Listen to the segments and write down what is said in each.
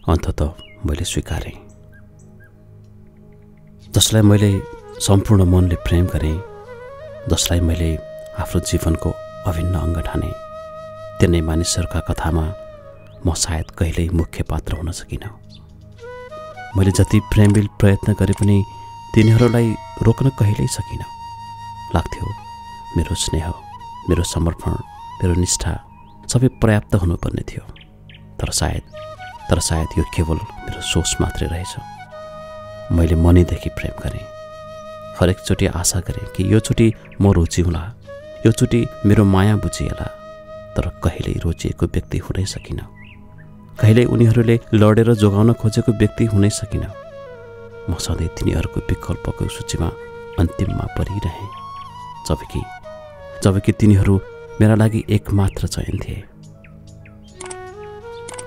अन्ततः मैले स्वीकारेँ। जसलाई मैले सम्पूर्ण मनले प्रेम गरेँ, जसलाई मैले आफ्नो जीवनको अभिन्न अङ्ग ठाने, तिनै मानिसहरूका कथामा म सायद कहिल्यै मुख्य पात्र हुन सकिनँ। मैले जति प्रेमिल प्रयत्न गरे पनि तिनीहरूलाई रोक्न कहिल्यै सकिनँ। लाग्थ्यो मेरो स्नेह, मेरो समर्पण, मेरो निष्ठा सबै पर्याप्त हुनुपर्ने थियो। तर सायद यो केवल मेरो सोच मात्रै रहेछ। मैले मनैदेखि प्रेम गरेँ। हरेकचोटि आशा गरेँ कि योचोटि म रोचिउँला, योचोटि मेरो माया बुझिएला। तर कहिल्यै रोचिएको व्यक्ति हुनै सकिनँ। कहिल्यै उनीहरूले लडेर जोगाउन खोजेको व्यक्ति हुनै सकिनँ। म सधैँ तिनीहरूको विकल्पको सूचीमा अन्तिममा परिरहेँ, जबकि तिनीहरू मेरा लागि एकमात्र चयन थिए।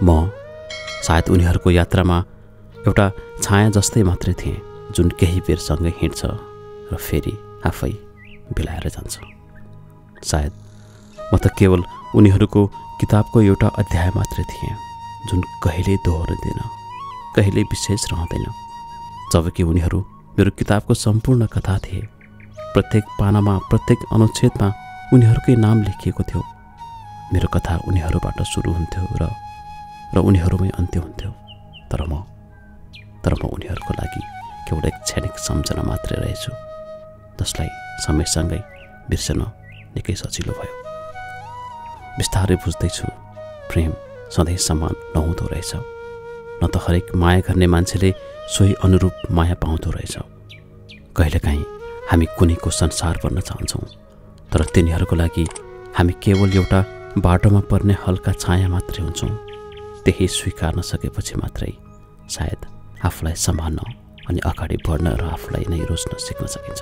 म सायद उनीहरूको यात्रामा एउटा छाया जस्तै मात्रै थिएँ, जुन केही बेरसँगै हिँड्छ र फेरि आफै बिलाएर जान्छ। सायद म त केवल उनीहरूको किताबको एउटा अध्याय मात्रै थिएँ, जुन कहिल्यै दोहोरिँदैन, कहिल्यै विशेष रहँदैन, जबकि उनीहरू मेरो किताबको सम्पूर्ण कथा थिए। प्रत्येक पानामा, प्रत्येक अनुच्छेदमा उनीहरूकै नाम लेखिएको थियो। मेरो कथा उनीहरूबाट सुरु हुन्थ्यो र उनीहरूमै अन्त्य हुन्थ्यो। तर म उनीहरूको लागि केवल एक क्षणिक सम्झना मात्रै रहेछु, जसलाई समयसँगै बिर्सन निकै सजिलो भयो। बिस्तारै बुझ्दैछु, प्रेम सधैँ समान नहुँदो रहेछ। न त हरेक माया गर्ने मान्छेले सोही अनुरूप माया पाउँदो रहेछ। कहिलेकाहीँ हामी कुनैको संसार बन्न चाहन्छौँ, तर तिनीहरूको लागि हामी केवल एउटा बाटोमा पर्ने हल्का छाया मात्रै हुन्छौँ। त्यही स्वीकार्न सकेपछि मात्रै सायद आफूलाई सम्हाल्न अनि अगाडि बढ्न र आफूलाई नै रोज्न सिक्न सकिन्छ।